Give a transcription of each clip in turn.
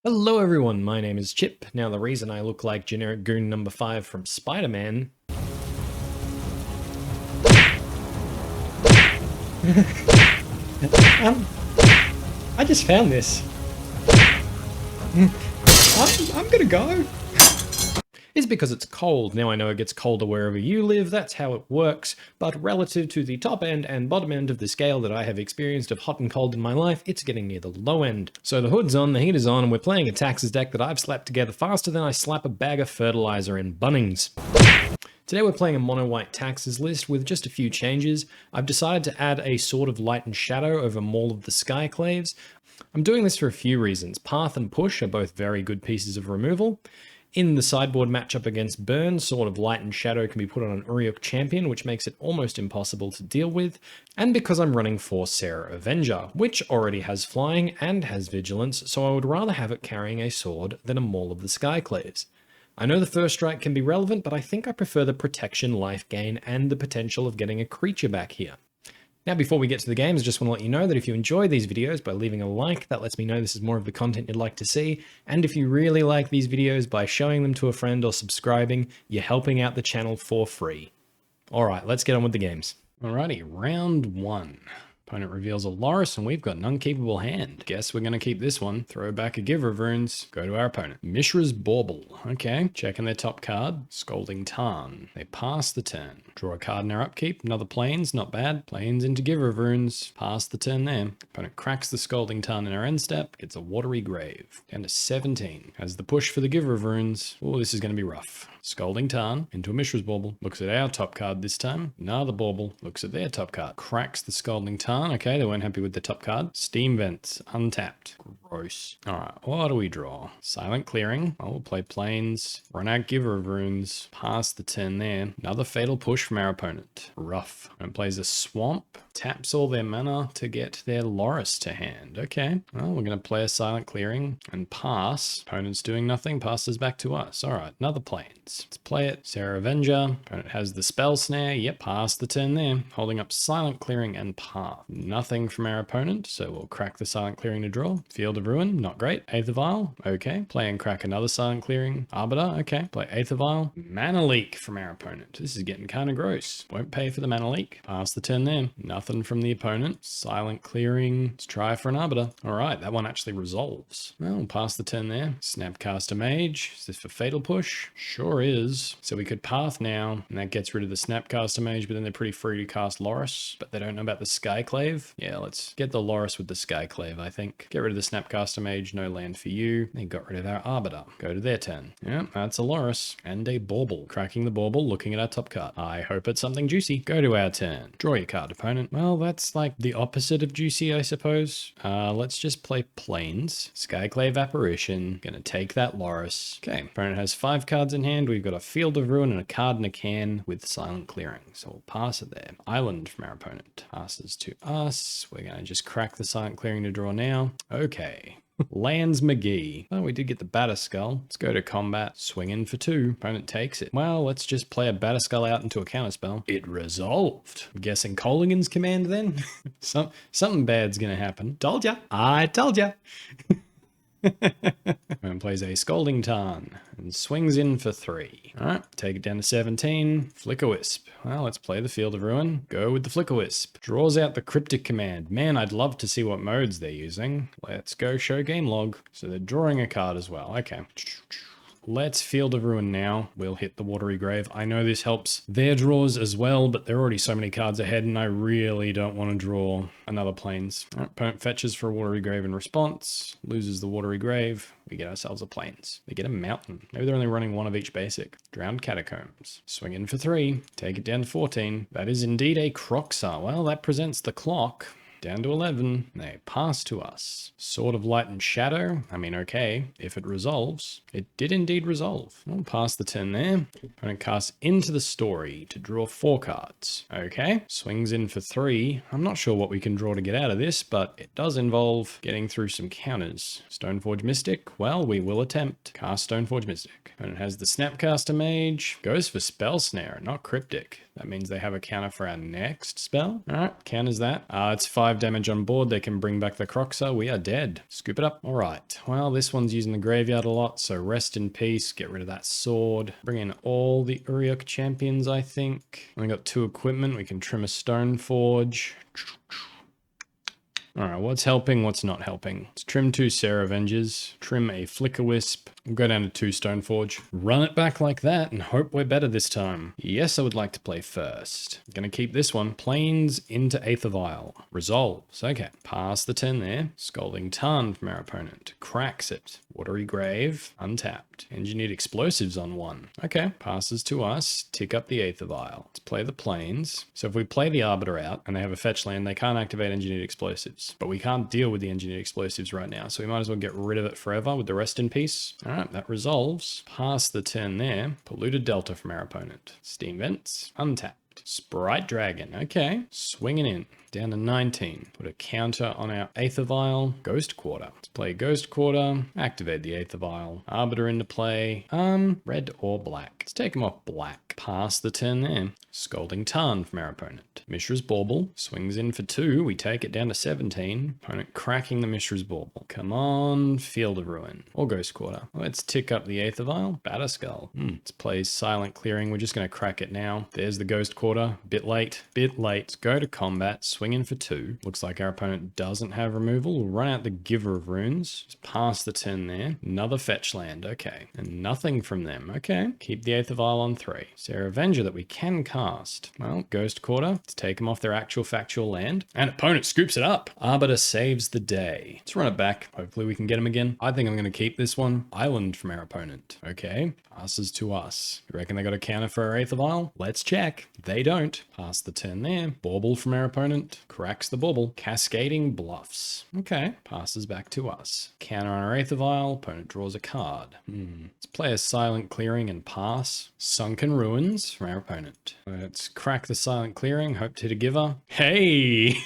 Hello everyone, my name is Chip. Now the reason I look like generic goon number 5 from Spider-Man... I just found this. I'm gonna go. Is because it's cold. Now I know it gets colder wherever you live, that's how it works, but relative to the top end and bottom end of the scale that I have experienced of hot and cold in my life, it's getting near the low end. So the hood's on, the heater's on, and we're playing a Taxes deck that I've slapped together faster than I slap a bag of fertilizer in Bunnings. Today we're playing a mono-white Taxes list with just a few changes. I've decided to add a Sword of Light and Shadow over Maul of the Skyclaves. I'm doing this for a few reasons. Path and Push are both very good pieces of removal. In the sideboard matchup against Burn, Sword of Light and Shadow can be put on an Auriok Champion, which makes it almost impossible to deal with, and because I'm running for Serra Avenger, which already has flying and has vigilance, so I would rather have it carrying a sword than a Maul of the Skyclaves. I know the first strike can be relevant, but I think I prefer the protection, life gain, and the potential of getting a creature back here. Now, before we get to the games, I just want to let you know that if you enjoy these videos by leaving a like, that lets me know this is more of the content you'd like to see. And if you really like these videos, by showing them to a friend or subscribing, you're helping out the channel for free. All right, let's get on with the games. Alrighty, round 1. Opponent reveals a Loris, and we've got an unkeepable hand. Guess we're going to keep this one. Throw back a Giver of Runes. Go to our opponent. Mishra's Bauble. Okay, checking their top card. Scalding Tarn. They pass the turn. Draw a card in our upkeep. Another Plains, not bad. Plains into Giver of Runes. Pass the turn there. Opponent cracks the Scalding Tarn in our end step. Gets a Watery Grave. Down to 17. Has the push for the Giver of Runes. Oh, this is going to be rough. Scalding Tarn into a Mishra's Bauble. Looks at our top card this time. Another Bauble. Looks at their top card. Cracks the Scalding Tarn. Okay, they weren't happy with the top card. Steam Vents. Untapped. Gross. Alright, what do we draw? Silent Clearing. Oh, we'll play Plains. Run out Giver of Runes. Pass the turn there. Another Fatal Push from our opponent. Rough. And plays a Swamp. Taps all their mana to get their Loris to hand. Okay. Well, we're going to play a Silent Clearing and pass. Opponent's doing nothing. Passes back to us. Alright, another Plains. Let's play it. Serra Avenger. Opponent has the Spell Snare. Yep, pass the turn there. Holding up Silent Clearing and Path. Nothing from our opponent, so we'll crack the Silent Clearing to draw. Field of Ruin, not great. Aether Vial, okay. Play and crack another Silent Clearing. Arbiter, okay. Play Aether Vial. Mana Leak from our opponent. This is getting kind of gross. Won't pay for the Mana Leak. Pass the turn there. Nothing from the opponent. Silent Clearing. Let's try for an Arbiter. All right, that one actually resolves. Well, we'll pass the turn there. Snapcaster Mage. Is this for Fatal Push? Sure is. So we could Path now, and that gets rid of the Snapcaster Mage, but then they're pretty free to cast Loris, but they don't know about the Skyclave. Yeah, let's get the Loris with the Skyclave, I think. Get rid of the Snapcaster Mage, no land for you. They got rid of our Arbiter. Go to their turn. Yeah, that's a Loris. And a Bauble. Cracking the Bauble, looking at our top card. I hope it's something juicy. Go to our turn. Draw your card, opponent. Well, that's like the opposite of juicy, I suppose. Let's just play Plains. Skyclave Apparition. Gonna take that Loris. Okay, opponent has 5 cards in hand. We've got a Field of Ruin and a card in a can with Silent Clearing. So we'll pass it there. Island from our opponent. Passes to us. We're going to just crack the Silent Clearing to draw now. Okay. Lands McGee. Oh, we did get the Batterskull. Let's go to combat. Swing in for 2. Opponent takes it. Well, let's just play a Batterskull out into a counterspell. It resolved. I'm guessing Colligan's command then? Something bad's gonna happen. Told ya. I told ya. And plays a Scalding Tarn and swings in for 3. All right, take it down to 17. Flickerwisp. Well, let's play the Field of Ruin. Go with the Flickerwisp. Draws out the Cryptic command. Man, I'd love to see what modes they're using. Let's go show game log. So they're drawing a card as well. Okay. Let's Field of Ruin now. We'll hit the Watery Grave. I know this helps their draws as well, but there are already so many cards ahead, and I really don't want to draw another Plains. All right, opponent fetches for a Watery Grave in response. Loses the Watery Grave. We get ourselves a Plains. They get a Mountain. Maybe they're only running one of each basic. Drowned Catacombs. Swing in for 3. Take it down to 14. That is indeed a Croxar. Well, that presents the clock. Down to 11. They pass to us. Sword of Light and Shadow. I mean, okay, if it resolves. It did indeed resolve. We'll pass the turn there. Opponent casts Into the Story to draw 4 cards. Okay, swings in for 3. I'm not sure what we can draw to get out of this, but it does involve getting through some counters. Stoneforge Mystic. Well, we will attempt. Cast Stoneforge Mystic. Opponent has the Snapcaster Mage. Goes for Spell Snare, not Cryptic. That means they have a counter for our next spell. All right, counters that. It's 5 5 damage on board, they can bring back the Croxer. We are dead. Scoop it up. All right. Well, this one's using the graveyard a lot, so rest in peace. Get rid of that sword. Bring in all the Auriok Champions, I think. Only got 2 equipment. We can trim a Stoneforge. All right, what's helping, what's not helping? Let's trim 2 Serra Avengers, trim a Flickerwisp, we'll go down to 2 Stoneforge, run it back like that and hope we're better this time. Yes, I would like to play first. Gonna keep this one. Planes into Aether Vial. Resolves. Okay, pass the turn there. Scalding Tarn from our opponent. Cracks it. Watery Grave. Untapped. Engineered Explosives on 1. Okay, passes to us. Tick up the Aether Vial. Let's play the planes. So if we play the Arbiter out and they have a fetch land, they can't activate Engineered Explosives. But we can't deal with the Engineered Explosives right now, so we might as well get rid of it forever with the rest in peace. All right, that resolves. Pass the turn there. Polluted Delta from our opponent. Steam Vents. Untapped. Sprite Dragon. Okay. Swinging in. Down to 19. Put a counter on our Aether Vial. Ghost Quarter. Let's play Ghost Quarter. Activate the Aether Vial. Arbiter into play. Red or black. Let's take him off black. Pass the turn there. Scalding Tarn from our opponent. Mishra's Bauble. Swings in for 2. We take it down to 17. Opponent cracking the Mishra's Bauble. Come on. Field of Ruin. Or Ghost Quarter. Let's tick up the Aether Vial. Batterskull. Let's play Silent Clearing. We're just going to crack it now. There's the Ghost Quarter. Bit late. Bit late. Let's go to combat. Swing in for 2. Looks like our opponent doesn't have removal. We'll run out the Giver of Runes. Just pass the turn there. Another fetch land. Okay. And nothing from them. Okay. Keep the Aether Vial on 3. Serra Avenger that we can cast. Well, Ghost Quarter. Let's take them off their actual factual land. And opponent scoops it up. Arbiter saves the day. Let's run it back. Hopefully we can get him again. I think I'm going to keep this one. Island from our opponent. Okay. Passes to us. You reckon they got a counter for our Aether Vial? Let's check. They don't. Pass the turn there. Bauble from our opponent. Cracks the Bauble. Cascading Bluffs. Okay. Passes back to us. Counter on our Aether Vial. Opponent draws a card. Let's play a Silent Clearing and pass. Sunken Ruins from our opponent. Let's crack the Silent Clearing. Hope to hit a giver. Hey!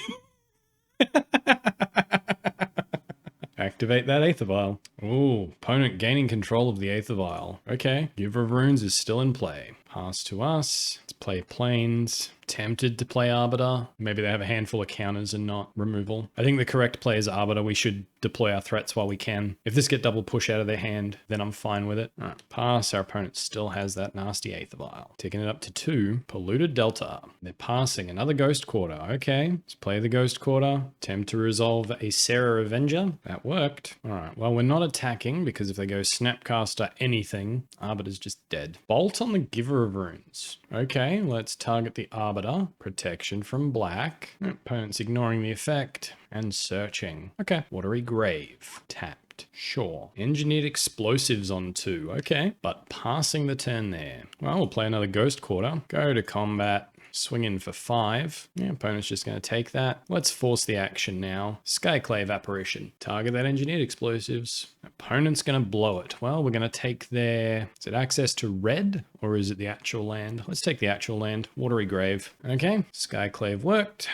Activate that Aether Vial. Ooh, opponent gaining control of the Aether Vial. Okay, Giver of Runes is still in play. Pass to us. Let's play Planes. Tempted to play Arbiter. Maybe they have a handful of counters and not removal. I think the correct play is Arbiter. We should deploy our threats while we can. If this get double push out of their hand, then I'm fine with it. All right, pass. Our opponent still has that nasty Aether Vial. Taking it up to 2. Polluted Delta. They're passing another Ghost Quarter. Okay, let's play the Ghost Quarter. Attempt to resolve a Serra Avenger. That worked. All right, well, we're not attacking because if they go Snapcaster anything, Arbiter's just dead. Bolt on the Giver of Runes. Okay, let's target the Arbiter. Protection from black. Opponent's ignoring the effect and searching. Okay. Watery Grave. Tapped. Sure. Engineered Explosives on 2. Okay. But passing the turn there. Well, we'll play another Ghost Quarter. Go to combat. Swing in for 5. Yeah, opponent's just going to take that. Let's force the action now. Skyclave Apparition. Target that Engineered Explosives. Opponent's going to blow it. Well, we're going to take their... Is it access to red or is it the actual land? Let's take the actual land. Watery Grave. Okay, Skyclave worked.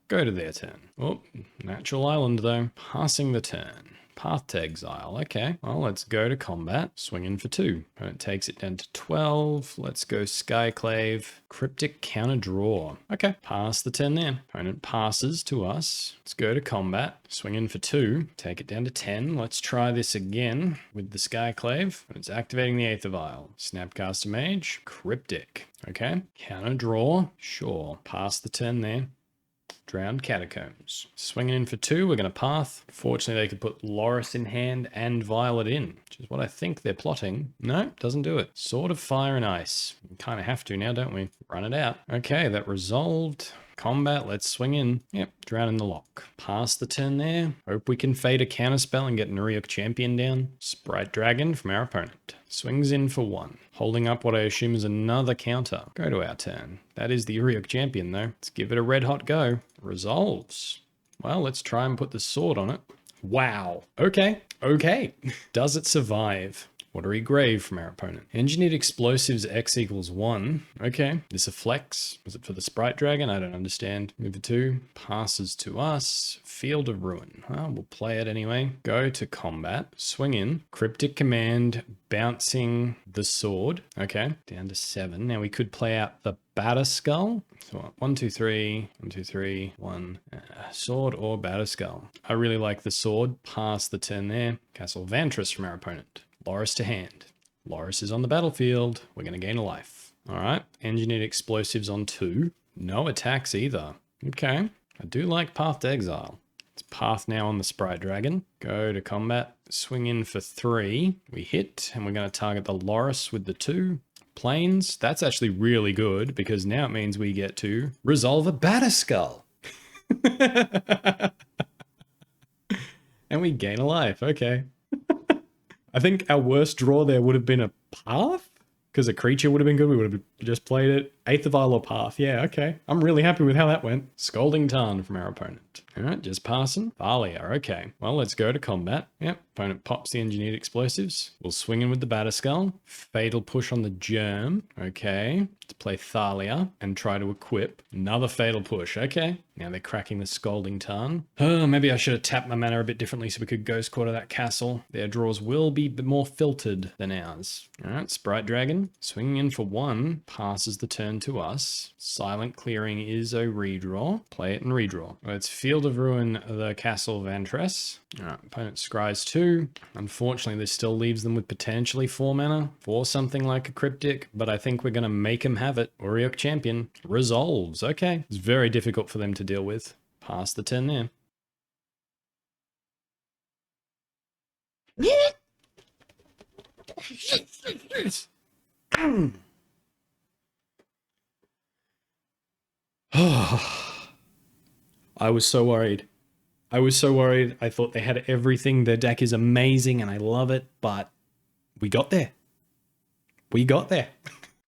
Go to their turn. Oh, natural island though. Passing the turn. Path to Exile. Okay, well, let's go to combat. Swing in for 2. Opponent takes it down to 12. Let's go Skyclave. Cryptic Counter Draw. Okay, pass the turn there. Opponent passes to us. Let's go to combat. Swing in for 2. Take it down to 10. Let's try this again with the Skyclave. It's activating the Aether Vial. Snapcaster Mage. Cryptic. Okay, counter draw. Sure, pass the turn there. Drowned Catacombs. Swinging in for 2, we're going to path. Fortunately, they could put Loris in hand and Violet in, which is what I think they're plotting. No, doesn't do it. Sword of Fire and Ice. We kind of have to now, don't we? Run it out. Okay, that resolved. Combat, let's swing in. Yep, drown in the lock. Pass the turn there. Hope we can fade a counterspell and get an Auriok Champion down. Sprite Dragon from our opponent. Swings in for 1. Holding up what I assume is another counter. Go to our turn. That is the Auriok Champion though. Let's give it a red hot go. Resolves. Well, let's try and put the sword on it. Wow. Okay. Does it survive? Watery Grave from our opponent. Engineered Explosives X equals 1. Okay, this a flex. Was it for the Sprite Dragon? I don't understand. Move it 2. Passes to us. Field of Ruin. Well, we'll play it anyway. Go to combat. Swing in. Cryptic Command. Bouncing the sword. Okay, down to 7. Now we could play out the Batterskull. So what? 1, 2, 3. 1, 2, 3. 1. Sword or Batterskull. I really like the sword. Pass the turn there. Castle Vantress from our opponent. Loris to hand. Loris is on the battlefield. We're going to gain a life. All right. Engineered Explosives on 2. No attacks either. Okay. I do like Path to Exile. It's Path now on the Sprite Dragon. Go to combat. Swing in for 3. We hit, and we're going to target the Loris with the 2. Planes. That's actually really good, because now it means we get to resolve a Batterskull. And we gain a life. Okay. I think our worst draw there would have been a Path, because a creature would have been good. We would have just played it. Aether Vial or Path. Yeah, okay. I'm really happy with how that went. Scalding Tarn from our opponent. All right, just passing. Thalia. Okay. Well, let's go to combat. Yep. Opponent pops the Engineered Explosives. We'll swing in with the Batterskull. Fatal Push on the Germ. Okay. To play Thalia and try to equip. Another Fatal Push. Okay. Now they're cracking the Scalding Tarn. Oh, maybe I should have tapped my mana a bit differently so we could Ghost Quarter that castle. Their draws will be more filtered than ours. All right. Sprite Dragon. Swinging in for 1. Passes the turn to us. Silent Clearing is a redraw. Play it and redraw. Let's Field of Ruin the Castle Vantress. Alright, opponent scries 2. Unfortunately, this still leaves them with potentially 4 mana for something like a Cryptic, but I think we're going to make them have it. Auriok Champion resolves. Okay. It's very difficult for them to deal with. Pass the turn there. I was so worried. I thought they had everything. Their deck is amazing and I love it, but we got there.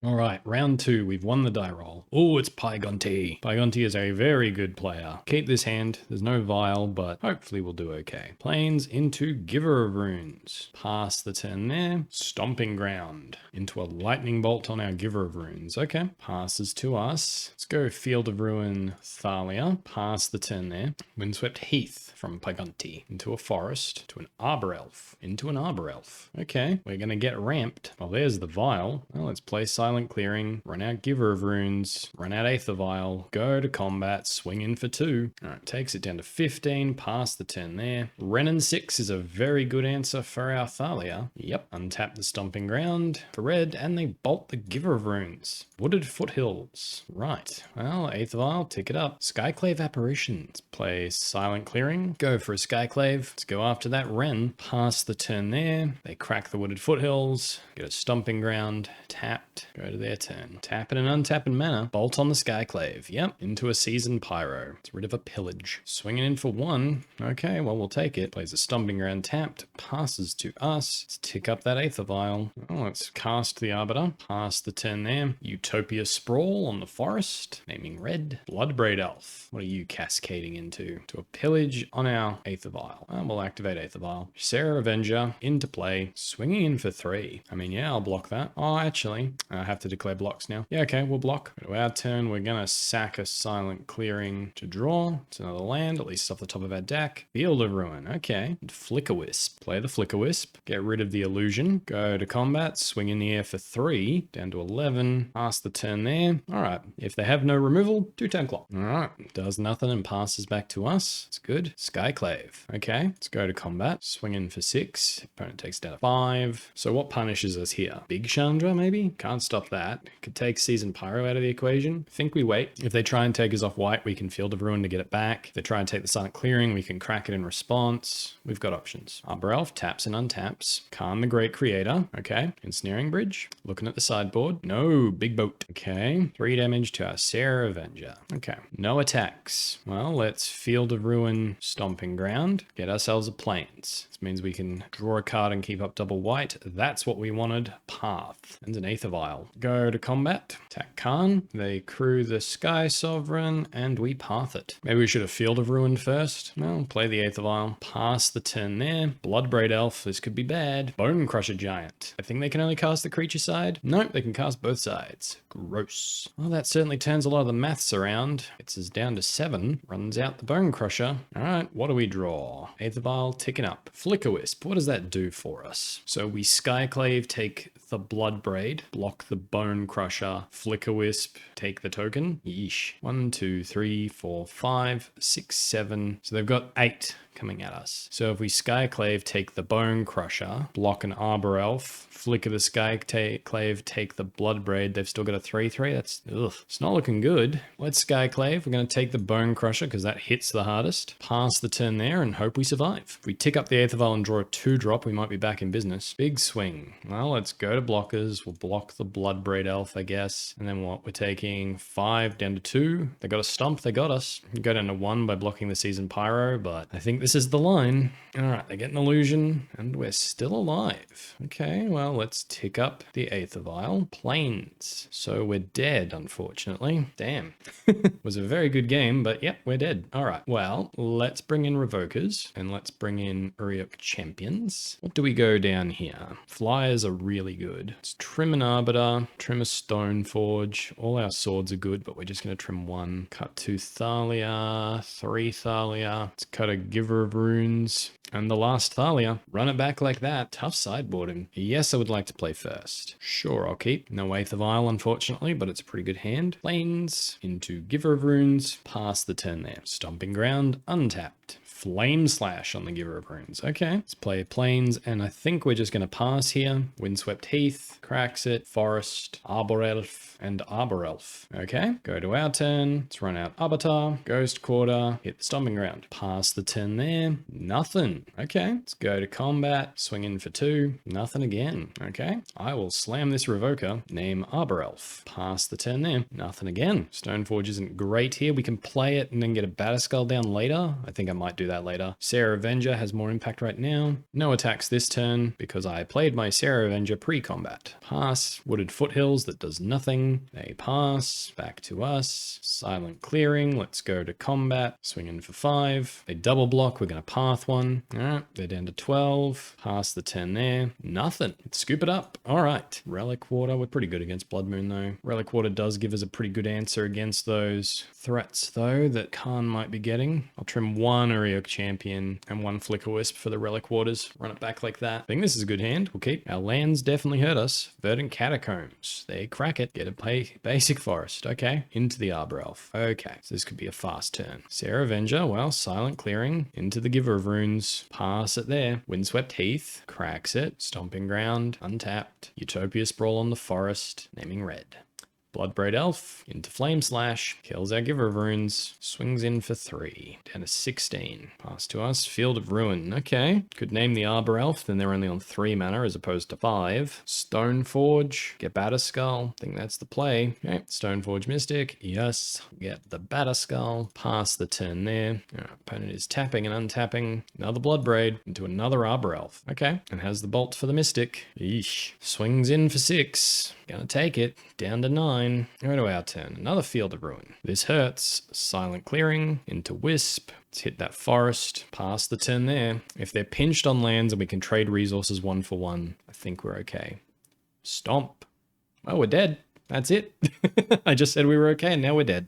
All right, round 2. We've won the die roll. Oh, it's Pygonti. Pygonti is a very good player. Keep this hand. There's no vial, but hopefully we'll do okay. Planes into Giver of Runes. Pass the turn there. Stomping Ground. Into a Lightning Bolt on our Giver of Runes. Okay. Passes to us. Let's go Field of Ruin Thalia. Pass the turn there. Windswept Heath from Pygonti. Into a Forest. To an Arbor Elf. Into an Arbor Elf. Okay. We're going to get ramped. Well, there's the vial. Well, let's play Silent Clearing, run out Giver of Runes, run out Aether Vial, go to combat, swing in for 2. All right, takes it down to 15, pass the turn there. Renin 6 is a very good answer for our Thalia. Yep, untap the Stomping Ground for red, and they bolt the Giver of Runes. Wooded Foothills. Right, well, Aether Vial, tick it up. Skyclave Apparition. Let's play Silent Clearing, go for a Skyclave. Let's go after that Ren. Pass the turn there. They crack the Wooded Foothills, get a Stomping Ground, tapped. Go to their turn. Tapping and untapping mana. Bolt on the Skyclave. Yep. Into a Seasoned Pyro. It's rid of a Pillage. Swinging in for 1. Okay, well, we'll take it. Plays a Stomping Ground tapped. Passes to us. Let's tick up that Aether Vial. Oh, let's cast the Arbiter. Pass the turn there. Utopia Sprawl on the Forest. Naming red. Bloodbraid Elf. What are you cascading into? To a Pillage on our Aether Vial. We'll activate Aether Vial. Serra Avenger into play. Swinging in for 3. I mean, yeah, I'll block that. Oh, actually, I have to declare blocks now. Yeah, okay, we'll block. Go to our turn. We're going to sack a Silent Clearing to draw. It's another land, at least off the top of our deck. Field of Ruin. Okay. Flickerwisp. Play the Flickerwisp. Get rid of the illusion. Go to combat. Swing in the air for 3. Down to 11. Pass the turn there. All right. If they have no removal, do 10 clock. All right. Does nothing and passes back to us. It's good. Skyclave. Okay. Let's go to combat. Swing in for 6. Opponent takes down to 5. So what punishes us here? Big Chandra, maybe? Can't stop that. Could take Seasoned Pyro out of the equation. I think we wait. If they try and take us off white, we can Field of Ruin to get it back. If they try and take the Silent Clearing, we can crack it in response. We've got options. Arbor Elf taps and untaps. Khan the Great Creator. Okay. Ensnaring Bridge. Looking at the sideboard. No. Big Boat. Okay. 3 damage to our Serra Avenger. Okay. No attacks. Well, let's Field of Ruin Stomping Ground. Get ourselves a Plains. This means we can draw a card and keep up double white. That's what we wanted. Path. And an Aether Vial. Go to combat. Attack Khan. They crew the Sky Sovereign, and we path it. Maybe we should have Field of Ruin first. Well, play the Aether Vial. Pass the turn there. Bloodbraid Elf. This could be bad. Bone Crusher Giant. I think they can only cast the creature side. Nope, they can cast both sides. Gross. Well, that certainly turns a lot of the maths around. It's us down to 7. Runs out the Bone Crusher. All right, what do we draw? Aether Vial ticking up. Flickerwisp. What does that do for us? So we Skyclave, take the Bloodbraid, block the Bone Crusher, Flickerwisp, take the token. Yeesh. 1, 2, 3, 4, 5, 6, 7. So they've got 8 coming at us. So if we Skyclave, take the Bone Crusher, block an Arbor Elf, flicker the Skyclave, take the Bloodbraid, they've still got a 3/3. That's, ugh. It's not looking good. Let's Skyclave. We're going to take the Bone Crusher because that hits the hardest. Pass the turn there and hope we survive. If we tick up the Aether Vial and draw a 2-drop, we might be back in business. Big swing. Well, let's go to blockers. We'll block the Bloodbraid Elf, I guess. And then what? We're taking 5 down to 2. They got a stomp. They got us. We go down to 1 by blocking the Seasoned Pyro, but I think this is the line. All right, they get an illusion and we're still alive. Okay, well, let's tick up the Aether Vial. Plains. So we're dead, unfortunately. Damn. Was a very good game, but yep, we're dead. All right, well, let's bring in Revokers and let's bring in Auriok Champions. What do we go down here? Flyers are really good. Let's trim an Arbiter, trim a Stoneforge. All our swords are good, but we're just going to trim 1. Cut 2 Thalia, 3 Thalia. Let's cut a Giver of Runes. And the last Thalia. Run it back like that. Tough sideboarding. Yes, I would like to play first. Sure, I'll keep. No Aether Vial, unfortunately, but it's a pretty good hand. Plains into Giver of Runes. Pass the turn there. Stomping Ground, untapped. Flame Slash on the Giver of Runes. Okay, let's play Plains, and I think we're just going to pass here. Windswept Heath, cracks it, Forest, Arbor Elf, and Arbor Elf. Okay, go to our turn. Let's run out Arbiter, Ghost Quarter, hit the Stomping Ground. Pass the turn there. Nothing. Okay, let's go to combat, swing in for 2. Nothing again. Okay, I will slam this Revoker, name Arbor Elf. Pass the turn there. Nothing again. Stoneforge isn't great here. We can play it and then get a Batterskull down later. I think I might do that later. Serra Avenger has more impact right now. No attacks this turn because I played my Serra Avenger pre-combat. Pass. Wooded Foothills, that does nothing. They pass. Back to us. Silent Clearing. Let's go to combat. Swing in for 5. They double block. We're going to path 1. Alright, they're down to 12. Pass the turn there. Nothing. Let's scoop it up. Alright. Relic-Warder. We're pretty good against Blood Moon though. Relic-Warder does give us a pretty good answer against those threats though that Khan might be getting. I'll trim 1 Auriok Champion and 1 Flickerwisp for the Relic-Warders. Run it back like that. I think this is a good hand. We'll keep. Our lands definitely hurt us. Verdant Catacombs. They crack it. Get a basic forest. Okay. Into the Arbor Elf. Okay. So this could be a fast turn. Serra Avenger. Well, Silent Clearing. Into the Giver of Runes. Pass it there. Windswept Heath. Cracks it. Stomping Ground. Untapped. Utopia Sprawl on the Forest. Naming red. Bloodbraid Elf into Flame Slash, kills our Giver of Runes, swings in for 3, down to 16. Pass to us, Field of Ruin. Okay, could name the Arbor Elf, then they're only on 3 mana as opposed to 5. Stoneforge, get Batterskull, I think that's the play. Okay, Stoneforge Mystic, yes, get the Batterskull, pass the turn there. Our opponent is tapping and untapping, another Bloodbraid into another Arbor Elf. Okay, and has the bolt for the Mystic. Eesh. Swings in for 6, gonna take it, down to 9. Go to our turn. Another Field of Ruin. This hurts. Silent Clearing into Wisp. Let's hit that forest. Pass the turn there. If they're pinched on lands and we can trade resources 1 for 1, I think we're okay. Stomp. Oh, we're dead. That's it. I just said we were okay and now we're dead.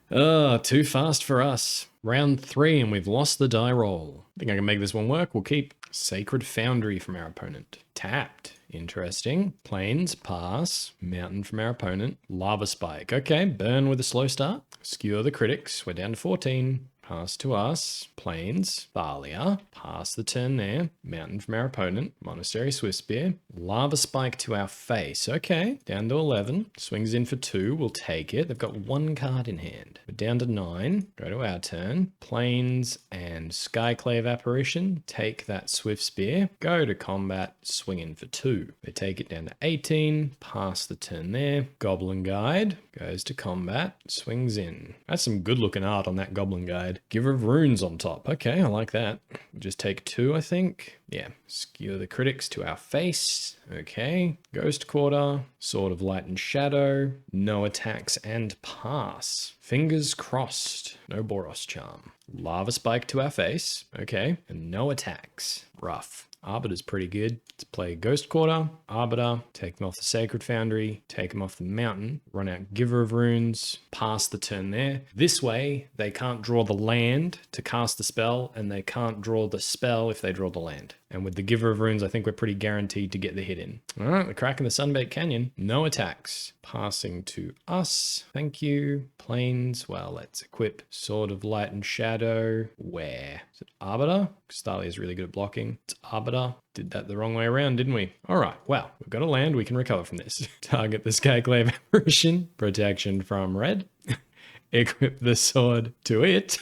Too fast for us. Round 3 and we've lost the die roll. I think I can make this one work. We'll keep Sacred Foundry from our opponent. Tapped. Interesting. Plains, pass. Mountain from our opponent. Lava Spike. Okay, burn with a slow start. Skewer the critics. We're down to 14. Pass to us. Plains. Thalia. Pass the turn there. Mountain from our opponent. Monastery Swiftspear. Lava Spike to our face. Okay. Down to 11. Swings in for 2. We'll take it. They've got 1 card in hand. We're down to 9. Go to our turn. Plains and Skyclave Apparition. Take that Swiftspear. Go to combat. Swing in for 2. They take it down to 18. Pass the turn there. Goblin Guide. Goes to combat. Swings in. That's some good looking art on that Goblin Guide. Giver of Runes on top. Okay, I like that. Just take 2, I think. Yeah, skewer the critics to our face. Okay, Ghost Quarter, Sword of Light and Shadow, no attacks and pass. Fingers crossed, no Boros Charm. Lava Spike to our face, okay, and no attacks. Rough. Arbiter's pretty good. Let's play Ghost Quarter, Arbiter, take him off the Sacred Foundry, take him off the mountain, run out Giver of Runes, pass the turn there. This way, they can't draw the land to cast the spell, and they can't draw the spell if they draw the land. And with the Giver of Runes, I think we're pretty guaranteed to get the hit in. All right, we're cracking the Sunbaked Canyon. No attacks. Passing to us. Thank you. Plains. Well, let's equip Sword of Light and Shadow. Where? Is it Arbiter? Because Thalia is really good at blocking. It's Arbiter. Did that the wrong way around, didn't we? All right, well, we've got a land. We can recover from this. Target the Skyclave Apparition. Protection from red. Equip the sword to it.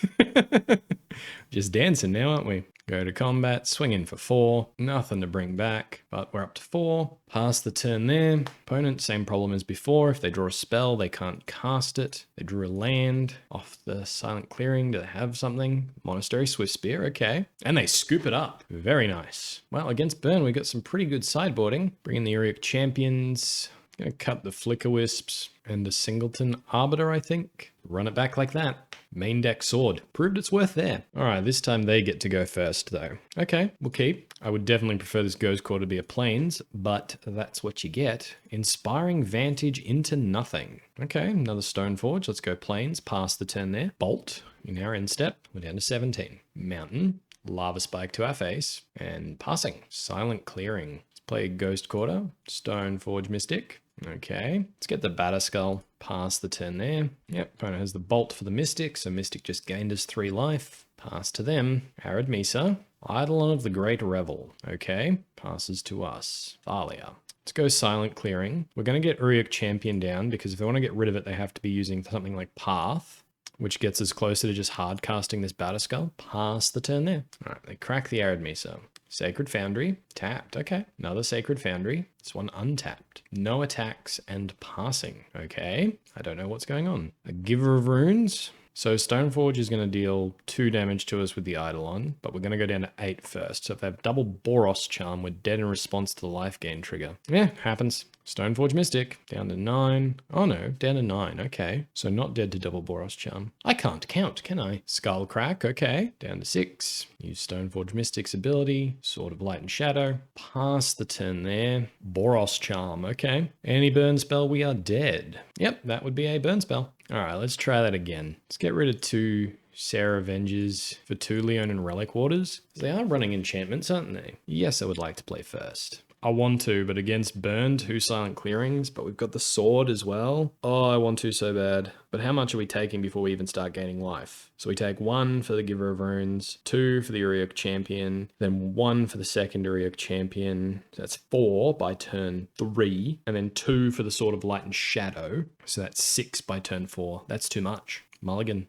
Just dancing now, aren't we? Go to combat, swing in for 4. Nothing to bring back, but we're up to 4. Pass the turn there. Opponent, same problem as before. If they draw a spell, they can't cast it. They drew a land off the Silent Clearing. Do they have something? Monastery, Swift Spear, okay. And they scoop it up. Very nice. Well, against Burn, we got some pretty good sideboarding. Bring in the Auriok Champions. Gonna cut the Flickerwisps and a Singleton Arbiter, I think. Run it back like that. Main deck sword. Proved its worth there. All right, this time they get to go first, though. Okay, we'll keep. I would definitely prefer this Ghost Core to be a Plains, but that's what you get. Inspiring Vantage into nothing. Okay, another Stoneforge. Let's go Plains. Pass the turn there. Bolt in our end step. We're down to 17. Mountain. Lava Spike to our face. And passing. Silent Clearing. Let's play Ghost Quarter. Stoneforge Mystic. Okay, let's get the Batterskull. Pass the turn there. Yep, opponent has the Bolt for the Mystic, so Mystic just gained us 3 life. Pass to them. Arid Mesa. Eidolon of the Great Revel. Okay, passes to us. Thalia. Let's go Silent Clearing. We're going to get Auriok Champion down, because if they want to get rid of it, they have to be using something like Path, which gets us closer to just hard casting this Batterskull. Pass the turn there. All right, they crack the Arid Mesa. Sacred Foundry, tapped, okay. Another Sacred Foundry, this one untapped. No attacks and passing, okay. I don't know what's going on. A Giver of Runes. So Stoneforge is going to deal 2 damage to us with the Eidolon, but we're going to go down to 8 first. So if they have double Boros Charm, we're dead in response to the life gain trigger. Yeah, happens. Stoneforge Mystic, down to 9. Oh no, down to 9, okay. So not dead to double Boros Charm. I can't count, can I? Skull Crack, okay. Down to 6. Use Stoneforge Mystic's ability. Sword of Light and Shadow. Pass the turn there. Boros Charm, okay. Any burn spell, we are dead. Yep, that would be a burn spell. All right, let's try that again. Let's get rid of 2 Serra Avengers for 2 Leonin Relic-Warders. They are running enchantments, aren't they? Yes, I would like to play first. I want to, but against Burn, 2 Silent Clearings, but we've got the sword as well. Oh, I want to so bad. But how much are we taking before we even start gaining life? So we take 1 for the Giver of Runes, 2 for the Auriok Champion, then 1 for the second Auriok Champion. So that's 4 by turn 3, and then 2 for the Sword of Light and Shadow. So that's 6 by turn 4. That's too much. Mulligan.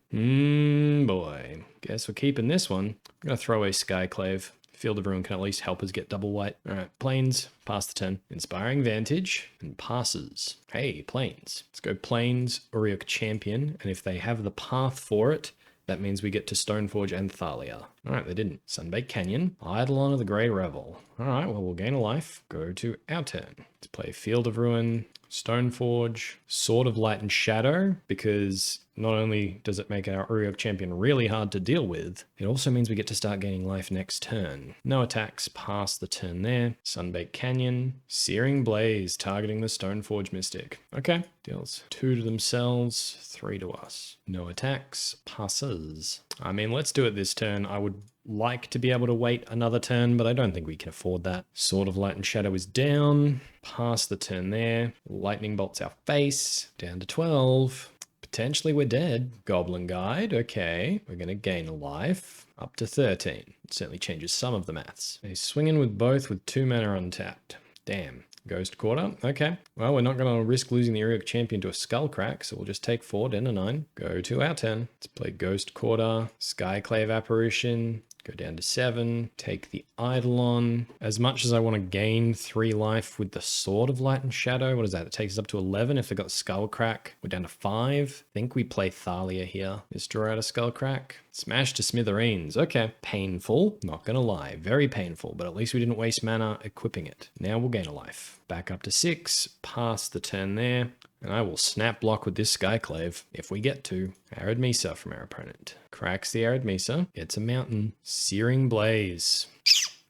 Boy. Guess we're keeping this one. I'm going to throw away Skyclave. Field of Ruin can at least help us get double white. All right, Plains, pass the turn. Inspiring Vantage, and passes. Hey, Plains. Let's go Plains, Auriok Champion, and if they have the path for it, that means we get to Stoneforge and Thalia. All right, they didn't. Sunbaked Canyon, Eidolon of the Grey Revel. All right, well, we'll gain a life. Go to our turn. Let's play Field of Ruin, Stoneforge, Sword of Light and Shadow, because not only does it make our Auriok Champion really hard to deal with, it also means we get to start gaining life next turn. No attacks, pass the turn there. Sunbaked Canyon, Searing Blaze, targeting the Stoneforge Mystic. Okay, deals 2 to themselves, 3 to us. No attacks, passes. I mean, let's do it this turn. I would like to be able to wait another turn, but I don't think we can afford that. Sword of Light and Shadow is down. Pass the turn there. Lightning bolts our face. Down to 12. Potentially we're dead. Goblin Guide, okay. We're going to gain a life. Up to 13. It certainly changes some of the maths. They swing in with both with 2 mana untapped. Damn. Ghost Quarter, okay. Well, we're not going to risk losing the Auriok Champion to a Skull Crack, so we'll just take 4, down to 9. Go to our turn. Let's play Ghost Quarter, Skyclave Apparition, go down to 7, take the Eidolon. As much as I want to gain 3 life with the Sword of Light and Shadow, what is that? It takes us up to 11 if they got Skull Crack. We're down to 5. I think we play Thalia here. Let's draw out a Skull Crack. Smash to smithereens. Okay. Painful. Not gonna lie. Very painful, but at least we didn't waste mana equipping it. Now we'll gain a life. Back up to 6. Pass the turn there. And I will snap block with this Skyclave if we get to. Arid Mesa from our opponent. Cracks the Arid Mesa. Gets a mountain. Searing Blaze.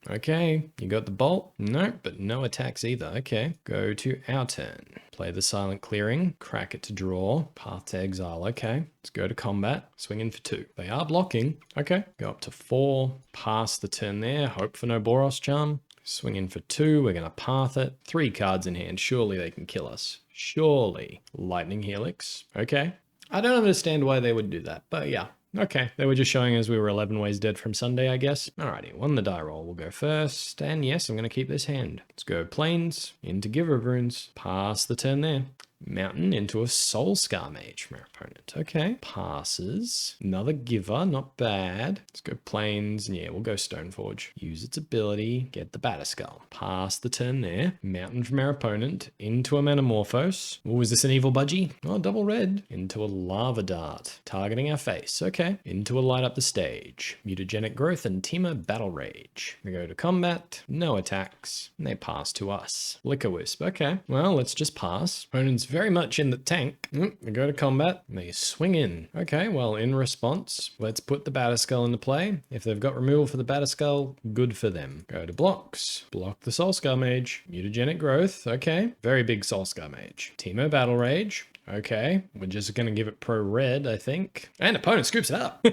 Okay, you got the bolt? Nope, but no attacks either. Okay, go to our turn. Play the Silent Clearing, crack it to draw, path to exile. Okay, let's go to combat, swing in for 2. They are blocking. Okay, go up to 4, pass the turn there, hope for no Boros Charm. Swing in for 2, we're gonna path it. 3 cards in hand, surely they can kill us. Surely. Lightning Helix. Okay. I don't understand why they would do that, but yeah. Okay, they were just showing us we were 11 ways dead from Sunday, I guess. Alrighty, won the die roll. We'll go first. And yes, I'm going to keep this hand. Let's go Plains, into Giver of Runes. Pass the turn there. Mountain into a Soul Scar Mage from our opponent. Okay, passes. Another Giver, not bad. Let's go Plains, and yeah, we'll go Stoneforge. Use its ability, get the Batterskull. Pass the turn there. Mountain from our opponent into a Metamorphose. Oh, is this an evil budgie? Oh, double red. Into a Lava Dart, targeting our face. Okay, into a Light Up the Stage. Mutagenic Growth and Temur Battle Rage. We go to combat, no attacks, and they pass to us. Flickerwisp, okay. Well, let's just pass. Opponent's very much in the tank. They go to combat, and they swing in. Okay, well, in response, let's put the Batterskull into play. If they've got removal for the Batterskull, good for them. Go to blocks, block the Soulscar Mage, Mutagenic Growth, okay. Very big Soulscar Mage. Temur Battle Rage, okay. We're just gonna give it pro red, I think. And opponent scoops it up.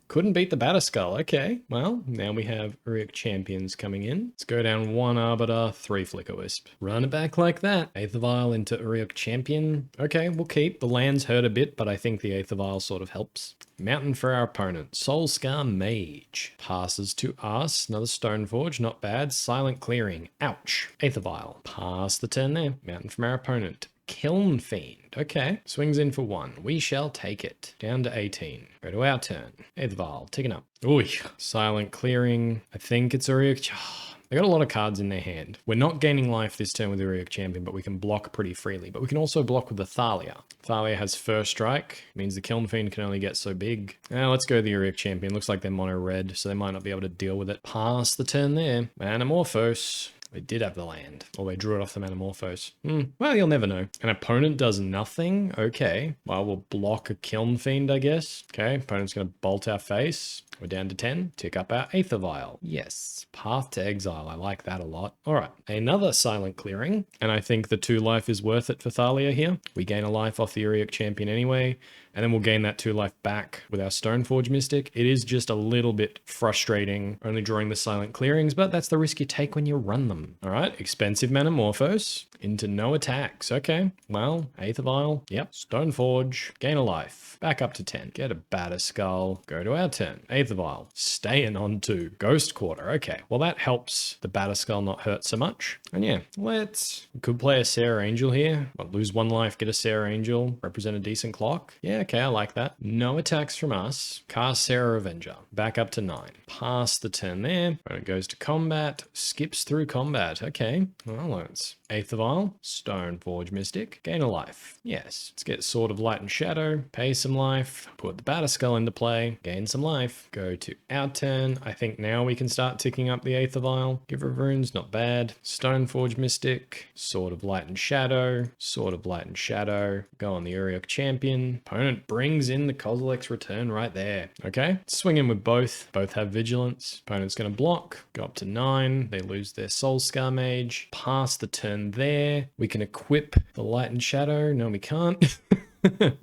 Couldn't beat the Batterskull. Okay, well, now we have Auriok Champions coming in. Let's go down 1 Arbiter, 3 Flickerwisp. Run it back like that. Aether Vial into Auriok Champion. Okay, we'll keep. The lands hurt a bit, but I think the Aether Vial sort of helps. Mountain for our opponent. Soulscar Mage. Passes to us. Another Stoneforge, not bad. Silent Clearing. Ouch. Aether Vial. Pass the turn there. Mountain from our opponent. Kiln Fiend. Okay. Swings in for 1. We shall take it. Down to 18. Go to our turn. Aether Vial. Ticking up. Ooh. Silent Clearing. I think it's Auriok. They got a lot of cards in their hand. We're not gaining life this turn with the Auriok Champion, but we can block pretty freely. But we can also block with the Thalia. Thalia has first strike. Means the Kiln Fiend can only get so big. Now let's go the Auriok Champion. Looks like they're mono red, so they might not be able to deal with it. Pass the turn there. Metamorphose. They did have the land, or they drew it off the Metamorphose. Well, you'll never know. An opponent does nothing? Okay. Well, we'll block a Kiln Fiend, I guess. Okay, opponent's going to bolt our face. We're down to 10. Tick up our Aether Vial. Yes. Path to Exile. I like that a lot. All right. Another Silent Clearing. And I think the 2 life is worth it for Thalia here. We gain a life off the Auriok Champion anyway. And then we'll gain that 2 life back with our Stoneforge Mystic. It is just a little bit frustrating only drawing the Silent Clearings, but that's the risk you take when you run them. All right. Expensive Metamorphose into no attacks. Okay. Well, Aether Vial. Yep. Stoneforge. Gain a life. Back up to 10. Get a Batterskull. Go to our turn. Aether Vial. Staying on 2. Ghost Quarter. Okay. Well, that helps the Batterskull not hurt so much. And yeah, could play a Serra Angel here. Well, lose 1 life, get a Serra Angel, represent a decent clock. Yeah, okay, I like that. No attacks from us. Cast Serra Avenger. Back up to 9. Pass the turn there. When it goes to combat, skips through combat. Okay. Well, let's Aether Vial, Stoneforge Mystic, gain a life. Yes. Let's get Sword of Light and Shadow, pay some life, put the Batterskull into play, gain some life, go to our turn. I think now we can start ticking up the Aether Vial. Giver of Runes, not bad. Stoneforge Mystic, Sword of Light and Shadow, Sword of Light and Shadow, go on the Auriok Champion. Opponent brings in the Kozilek's Return right there. Okay, swing in with both. Both have Vigilance. Opponent's going to block, go up to 9. They lose their Soulscar Mage. Pass the turn there. We can equip the Light and Shadow. No, we can't.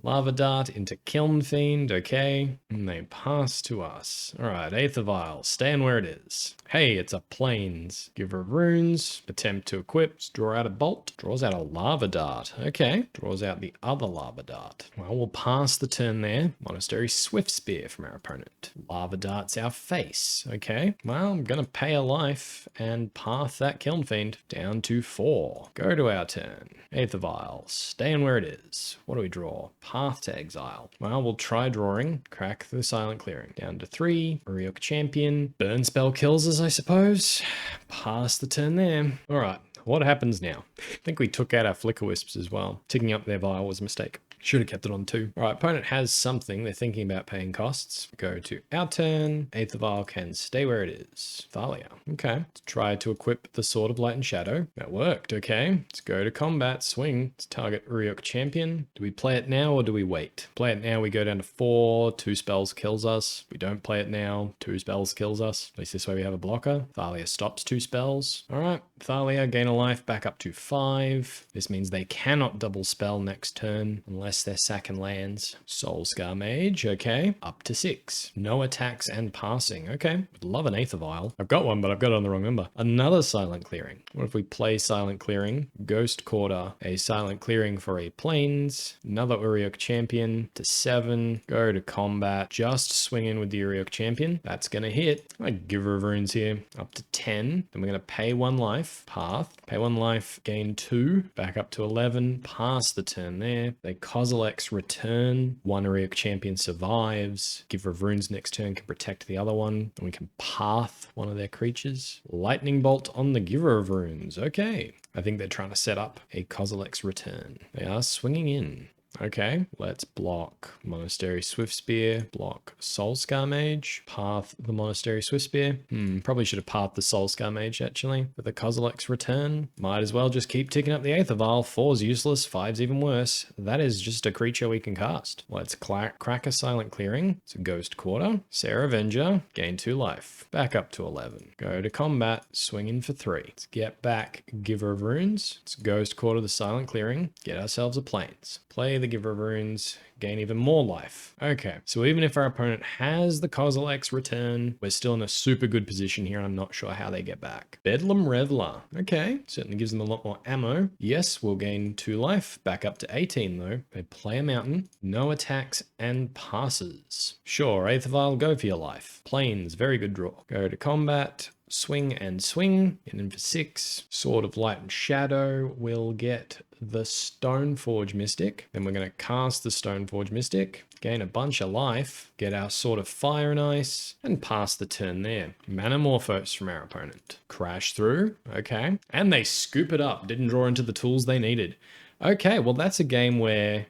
Lava Dart into Kiln Fiend, okay. And they pass to us. Alright, Aether Vial, staying where it is. Hey, it's a Plains. Giver of Runes, attempt to equip, draw out a Bolt, draws out a Lava Dart, okay. Draws out the other Lava Dart. Well, we'll pass the turn there. Monastery Swift Spear from our opponent. Lava Dart's our face, okay. Well, I'm gonna pay a life and path that Kiln Fiend down to 4. Go to our turn. Aether Vial, staying where it is. What do we draw? Path to Exile. Well, we'll try drawing. Crack the Silent Clearing. Down to 3. Auriok Champion. Burn spell kills us, I suppose. Pass the turn there. Alright. What happens now? I think we took out our Flickerwisps as well. Ticking up their vial was a mistake. Should have kept it on 2. All right, opponent has something. They're thinking about paying costs. Go to our turn. Aether Vial can stay where it is. Thalia. Okay. Let's try to equip the Sword of Light and Shadow. That worked. Okay. Let's go to combat. Swing. Let's target Auriok Champion. Do we play it now or do we wait? Play it now. We go down to 4. 2 spells kills us. We don't play it now. 2 spells kills us. At least this way we have a blocker. Thalia stops 2 spells. All right. Thalia, gain a life back up to 5. This means they cannot double spell next turn unless they're sacking lands. Soulscar Mage, okay. Up to 6. No attacks and passing, okay. Would love an Aether Vial. I've got one, but I've got it on the wrong number. Another Silent Clearing. What if we play Silent Clearing? Ghost Quarter, a Silent Clearing for a Plains. Another Auriok Champion to 7. Go to combat. Just swing in with the Auriok Champion. That's gonna hit. I Giver of Runes here. Up to 10. Then we're gonna pay 1 life. Path. Pay 1 life. Gain 2. Back up to 11. Pass the turn there. They Kozilek's return. 1 Auriok Champion survives. Giver of Runes next turn can protect the other one. And we can path one of their creatures. Lightning Bolt on the Giver of Runes. Okay. I think they're trying to set up a Kozilek's return. They are swinging in. Okay, let's block Monastery Swiftspear, block Soulscar Mage, path the Monastery Swiftspear. Probably should have pathed the Soulscar Mage actually. For the Kozilek's return, might as well just keep ticking up the Aether Vial. 4's useless, 5's even worse. That is just a creature we can cast. Let's crack a Silent Clearing. It's a Ghost Quarter. Serra Avenger, gain 2 life. Back up to 11. Go to combat, swing in for 3. Let's get back Giver of Runes. It's Ghost Quarter, the Silent Clearing. Get ourselves a Plains. Play the Giver of Runes, gain even more life. Okay, so even if our opponent has the Kozilek's return, we're still in a super good position here, and I'm not sure how they get back. Bedlam Reveler. Okay, certainly gives them a lot more ammo. Yes, we'll gain 2 life, back up to 18 though. They play a mountain, no attacks and passes. Sure, Aether Vial, go for your life. Plains, very good draw. Go to combat. Swing and swing, get in for 6. Sword of Light and Shadow will get the Stoneforge Mystic. Then we're going to cast the Stoneforge Mystic, gain a bunch of life, get our Sword of Fire and Ice, and pass the turn there. Manamorphose from our opponent. Crash through, okay. And they scoop it up, didn't draw into the tools they needed. Okay, well that's a game where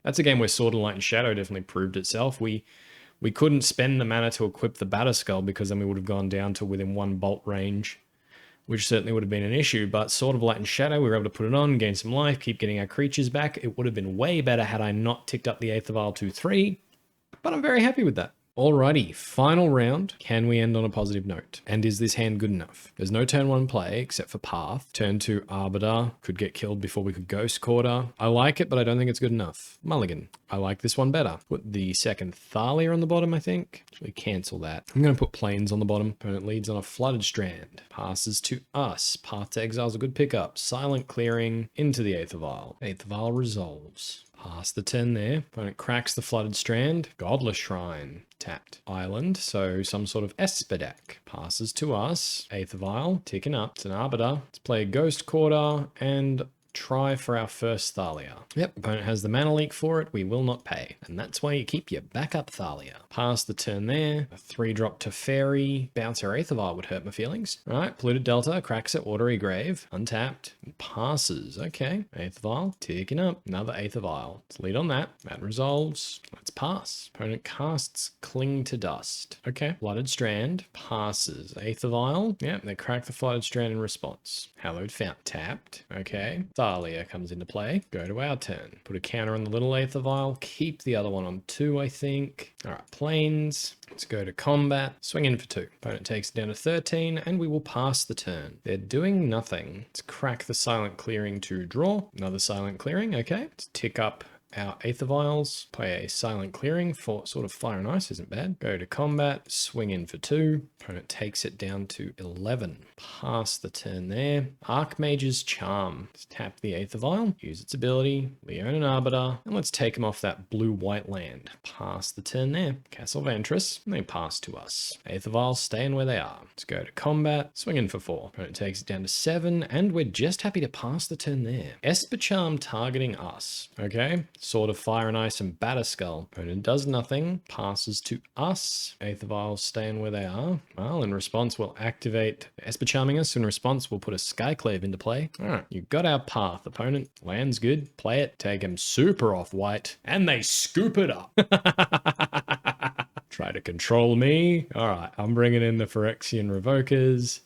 Sword of Light and Shadow definitely proved itself. We couldn't spend the mana to equip the Batterskull because then we would have gone down to within 1 bolt range, which certainly would have been an issue. But Sword of Light and Shadow, we were able to put it on, gain some life, keep getting our creatures back. It would have been way better had I not ticked up the Aether Vial to 3, but I'm very happy with that. Alrighty, final round. Can we end on a positive note? And is this hand good enough? There's no turn 1 play except for Path. Turn 2 Arbiter could get killed before we could Ghost Quarter. I like it, but I don't think it's good enough. Mulligan. I like this one better. Put the second Thalia on the bottom, I think. Actually, cancel that. I'm going to put Plains on the bottom. Opponent leads on a Flooded Strand. Passes to us. Path to Exile is a good pickup. Silent Clearing into the Aether Vial. Aether Vial resolves. Pass the turn there. Opponent cracks the Flooded Strand. Godless Shrine. Tapped. Island, so some sort of Esper deck. Passes to us. Aether Vial. Ticking up. It's an Arbiter. Let's play Ghost Quarter and try for our first Thalia. Yep, opponent has the mana leak for it. We will not pay. And that's why you keep your backup Thalia. Pass the turn there. A 3-drop to Fairy. Bounce our Aether Vial would hurt my feelings. All right, Polluted Delta, cracks it, Watery Grave. Untapped. Passes. Okay, Aether Vial. Ticking up. Another Aether Vial. Let's lead on that. That resolves. Let's pass. Opponent casts Cling to Dust. Okay, Flooded Strand. Passes. Aether Vial. Yep, they crack the Flooded Strand in response. Hallowed Fount. Tapped. Okay. Thalia comes into play. Go to our turn. Put a counter on the little Aether Vial. Keep the other one on 2, I think. All right, Plains. Let's go to combat. Swing in for 2. Opponent takes it down to 13, and we will pass the turn. They're doing nothing. Let's crack the Silent Clearing to draw. Another Silent Clearing, okay. Let's tick up our Aether Vials, play a Silent Clearing for sort of Fire and Ice, isn't bad. Go to combat, swing in for 2. Opponent takes it down to 11. Pass the turn there. Archmage's Charm. Let's tap the Aether Vial, use its ability, Leonin Arbiter, and let's take him off that blue-white land. Pass the turn there. Castle Ventress, and they pass to us. Aether Vials staying where they are. Let's go to combat, swing in for 4. Opponent takes it down to 7, and we're just happy to pass the turn there. Esper Charm targeting us. Okay, Sword of Fire and Ice and Batterskull. Opponent does nothing, passes to us. Aether Vial staying where they are. Well, in response, we'll activate Esper Charming us. In response, we'll put a Skyclave into play. All right, you got our path, opponent. Land's good, play it, take him super off white, and they scoop it up. Try to control me. All right, I'm bringing in the Phyrexian Revokers.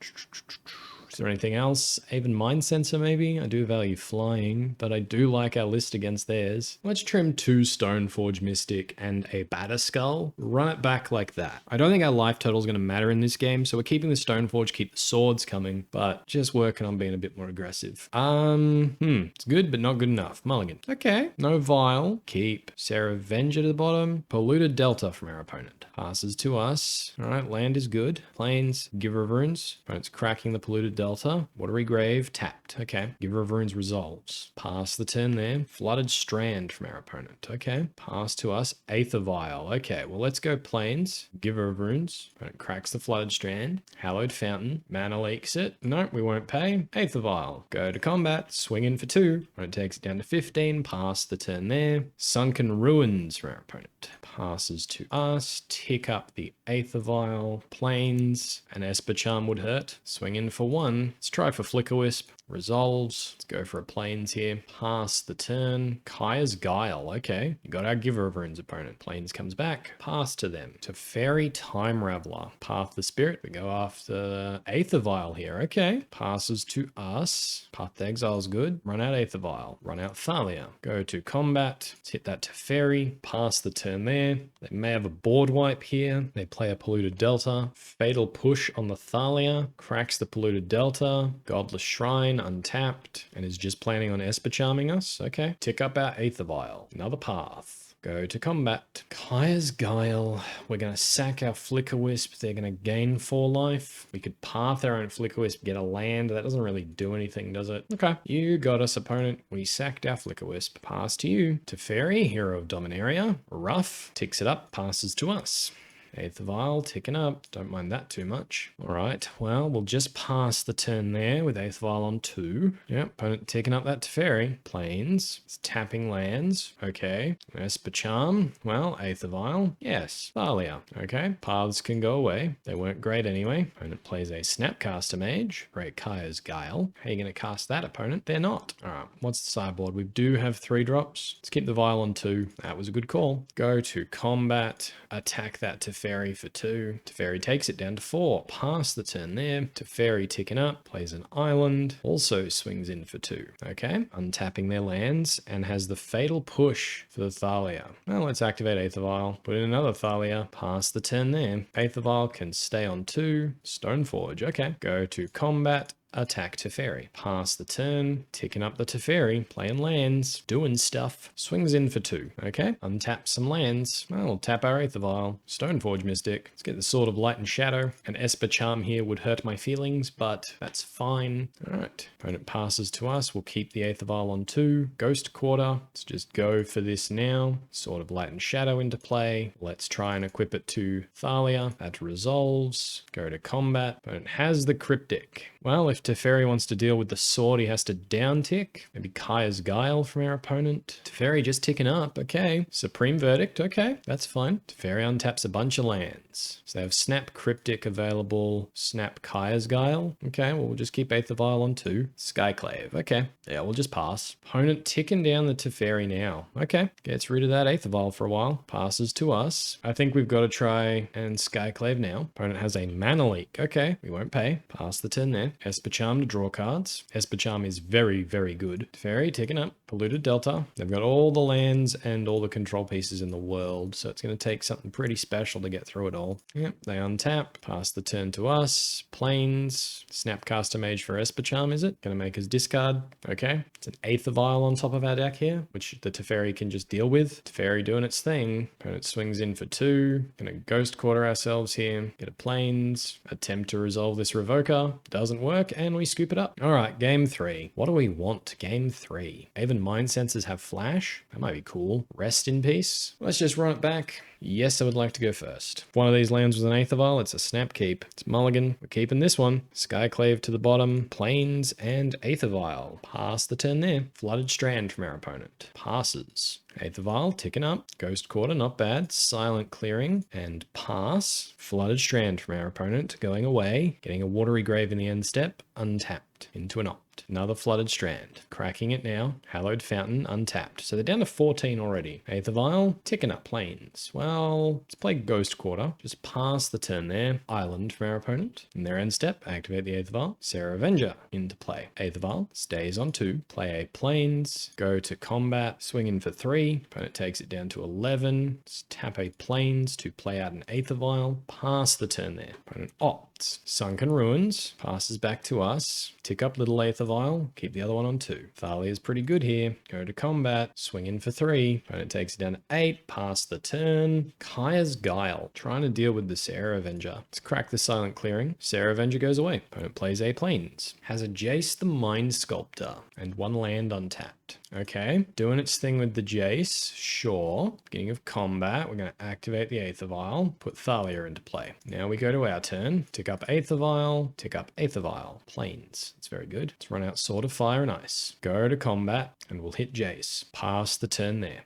Is there anything else? Aven Mindcensor maybe? I do value flying, but I do like our list against theirs. Let's trim 2 Stoneforge Mystic and a Batterskull. Run it back like that. I don't think our life total is going to matter in this game, so we're keeping the Stoneforge, keep the swords coming, but just working on being a bit more aggressive. It's good, but not good enough. Mulligan. Okay, no Vial. Keep Serra Avenger to the bottom. Polluted Delta from our opponent. Passes to us. All right, land is good. Plains, Giver of Runes. Opponent's cracking the Polluted Delta. Watery Grave, tapped. Okay. Giver of Runes resolves. Pass the turn there. Flooded Strand from our opponent. Okay. Pass to us. Aether Vial. Okay, well, let's go Plains. Giver of Runes. Opponent cracks the Flooded Strand. Hallowed Fountain. Mana leaks it. No, we won't pay. Aether Vial. Go to combat. Swing in for 2. Opponent takes it down to 15. Pass the turn there. Sunken Ruins from our opponent. Passes to us. Tick up the Aether Vial. Plains. An Esper Charm would hurt. Swing in for 1. Let's try for Flickerwisp. Resolves. Let's go for a Plains here. Pass the turn. Kaya's Guile. Okay. You got our Giver of Runes opponent. Plains comes back. Pass to them. Teferi Time Raveler. Path the Spirit. We go after Aether Vial here. Okay. Passes to us. Path to Exile's good. Run out Aether Vial. Run out Thalia. Go to combat. Let's hit that Teferi. Pass the turn there. They may have a board wipe here. They play a Polluted Delta. Fatal Push on the Thalia. Cracks the Polluted Delta. Godless Shrine. Untapped, and is just planning on Esper Charming us. Okay. Tick up our Aether Vial. Another path. Go to combat. Kaya's Guile. We're going to sack our Flickerwisp. They're going to gain 4 life. We could path our own Flickerwisp, get a land. That doesn't really do anything, does it? Okay. You got us, opponent. We sacked our Flickerwisp. Pass to you. Teferi, Hero of Dominaria. Rough. Ticks it up. Passes to us. Aether Vial ticking up. Don't mind that too much. All right. Well, we'll just pass the turn there with Aether Vial on 2. Yep. Opponent ticking up that Teferi. Plains. It's tapping lands. Okay. Esper Charm. Well, Aether Vial. Yes. Thalia. Okay. Paths can go away. They weren't great anyway. Opponent plays a Snapcaster Mage. Great Kaya's Guile. How are you going to cast that, opponent? They're not. All right. What's the sideboard? We do have 3 drops. Let's keep the Vial on 2. That was a good call. Go to combat. Attack that Teferi for 2. Teferi takes it down to 4. Pass the turn there. Teferi ticking up. Plays an island. Also swings in for 2. Okay. Untapping their lands and has the Fatal Push for the Thalia. Well, let's activate Aether Vial. Put in another Thalia. Pass the turn there. Aether Vial can stay on 2. Stoneforge. Okay. Go to combat. Attack Teferi. Pass the turn. Ticking up the Teferi. Playing lands. Doing stuff. Swings in for 2. Okay. Untap some lands. Well, we'll tap our Aether Vial. Stoneforge Mystic. Let's get the Sword of Light and Shadow. An Esper Charm here would hurt my feelings, but that's fine. Alright. Opponent passes to us. We'll keep the Aether Vial on 2. Ghost Quarter. Let's just go for this now. Sword of Light and Shadow into play. Let's try and equip it to Thalia. That resolves. Go to combat. Opponent has the Cryptic. Well, if Teferi wants to deal with the sword, he has to down tick. Maybe Kaya's Guile from our opponent. Teferi just ticking up. Okay. Supreme Verdict. Okay. That's fine. Teferi untaps a bunch of lands. So they have Snap Cryptic available. Snap Kaya's Guile. Okay. Well, we'll just keep Aether Vial on 2. Skyclave. Okay. Yeah, we'll just pass. Opponent ticking down the Teferi now. Okay. Gets rid of that Aether Vial for a while. Passes to us. I think we've got to try and Skyclave now. Opponent has a mana leak. Okay. We won't pay. Pass the turn there. Esper Charm to draw cards. Esper Charm is very, very good. Teferi ticking up. Polluted Delta. They've got all the lands and all the control pieces in the world, so it's going to take something pretty special to get through it all. Yep, they untap. Pass the turn to us. Plains. Snapcaster Mage for Esper Charm, is it? Going to make us discard. Okay. It's an Aether Vial on top of our deck here, which the Teferi can just deal with. Teferi doing its thing. Opponent swings in for 2. Going to Ghost Quarter ourselves here. Get a Plains. Attempt to resolve this Revoker. Doesn't work, and we scoop it up. All right, game 3. What do we want? Game 3. Aven Aven Mindcensors have flash. That might be cool. Rest in peace. Let's just run it back. Yes, I would like to go first. If one of these lands was an Aether Vial, it's a snap keep. It's mulligan. We're keeping this one. Skyclave to the bottom. Plains and Aether Vial. Pass the turn there. Flooded Strand from our opponent. Passes. Aether Vial ticking up. Ghost Quarter, not bad. Silent Clearing and pass. Flooded Strand from our opponent. Going away. Getting a Watery Grave in the end step. Untapped. Into an opt. Another Flooded Strand. Cracking it now. Hallowed Fountain untapped. So they're down to 14 already. Aether Vial ticking up Plains. Well, let's play Ghost Quarter. Just pass the turn there. Island from our opponent. In their end step, activate the Aether Vial. Serra Avenger into play. Aether Vial stays on 2. Play a Plains. Go to combat. Swing in for 3. Opponent takes it down to 11. Just tap a Plains to play out an Aether Vial. Pass the turn there. Opponent opts. Sunken Ruins. Passes back to us. Tick up little Aether Vial. Keep the other one on 2. Thalia is pretty good here. Go to combat. Swing in for 3. Opponent takes it down to 8. Pass the turn. Kaya's Guile. Trying to deal with the Serra Avenger. Let's crack the Silent Clearing. Serra Avenger goes away. Opponent plays a Plains. Has a Jace the Mind Sculptor. And 1 land untapped. Okay, doing its thing with the Jace, sure. Beginning of combat, we're going to activate the Aether Vial, put Thalia into play. Now we go to our turn, tick up Aether Vial, tick up Aether Vial, Plains. It's very good. Let's run out Sword of Fire and Ice. Go to combat, and we'll hit Jace. Pass the turn there.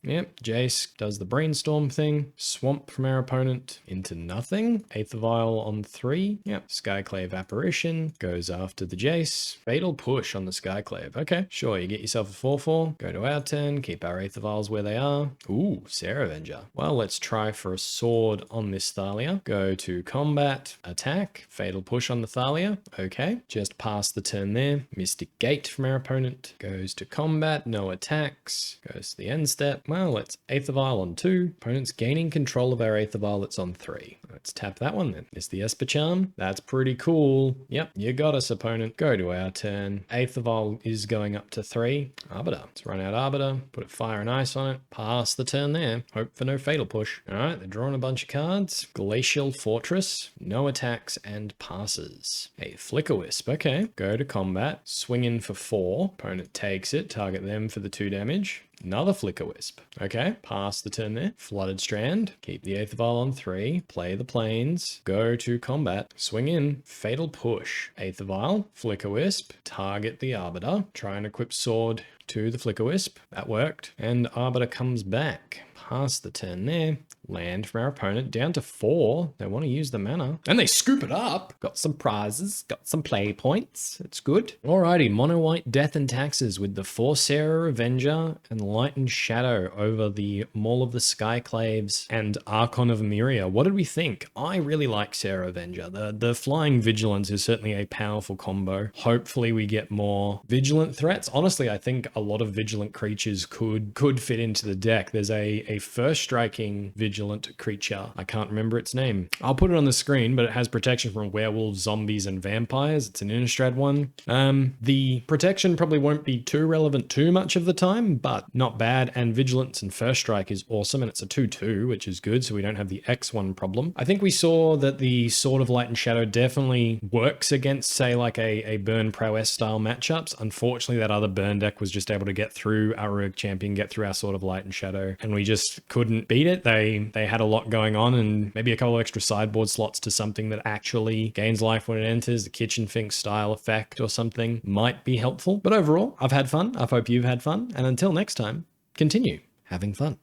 Yep, Jace does the Brainstorm thing. Swamp from our opponent into nothing. Aether Vial on 3. Yep, Skyclave Apparition goes after the Jace. Fatal Push on the Skyclave. Okay, sure, you get yourself a 4/4. Go to our turn, keep our Aether Vials where they are. Ooh, Serra Avenger. Well, let's try for a sword on this Thalia. Go to combat, attack, Fatal Push on the Thalia. Okay, just pass the turn there. Mystic Gate from our opponent. Goes to combat, no attacks. Goes to the end step. Well, let's Aether Vial on 2. Opponent's gaining control of our Aether Vial that's on 3. Let's tap that one then. It's the Esper Charm. That's pretty cool. Yep, you got us, opponent. Go to our turn. Aether Vial is going up to 3. Arbiter. Let's run out Arbiter. Put Fire and Ice on it. Pass the turn there. Hope for no Fatal Push. Alright, they're drawing a bunch of cards. Glacial Fortress. No attacks and passes. A Flickerwisp. Okay. Go to combat. Swing in for 4. Opponent takes it. Target them for the 2 damage. Another Flickerwisp. Okay, pass the turn there. Flooded Strand. Keep the Aether Vial on 3. Play the Plains. Go to combat. Swing in. Fatal Push. Aether Vial. Flickerwisp. Target the Arbiter. Try and equip Sword to the Flickerwisp. That worked. And Arbiter comes back. Pass the turn there. Land from our opponent down to 4. They want to use the mana. And they scoop it up. Got some prizes. Got some play points. It's good. Alrighty, mono white Death and Taxes with the 4 Serra Avenger and Light and Shadow over the Maul of the Skyclaves and Archon of Myria. What did we think? I really like Serra Avenger. The Flying Vigilance is certainly a powerful combo. Hopefully we get more Vigilant threats. Honestly, I think a lot of Vigilant creatures could fit into the deck. There's a first striking Vigilant creature. I can't remember its name. I'll put it on the screen, but it has protection from werewolves, zombies, and vampires. It's an Innistrad one. The protection probably won't be too relevant too much of the time, but not bad. And Vigilance and First Strike is awesome, and it's a 2/2, which is good, so we don't have the X1 problem. I think we saw that the Sword of Light and Shadow definitely works against, say, like a Burn Prowess style matchups. Unfortunately, that other Burn deck was just able to get through our Auriok Champion, get through our Sword of Light and Shadow, and we just couldn't beat it. They had a lot going on, and maybe a couple of extra sideboard slots to something that actually gains life when it enters, the Kitchen Fink style effect or something might be helpful. But overall, I've had fun. I hope you've had fun. And until next time, continue having fun.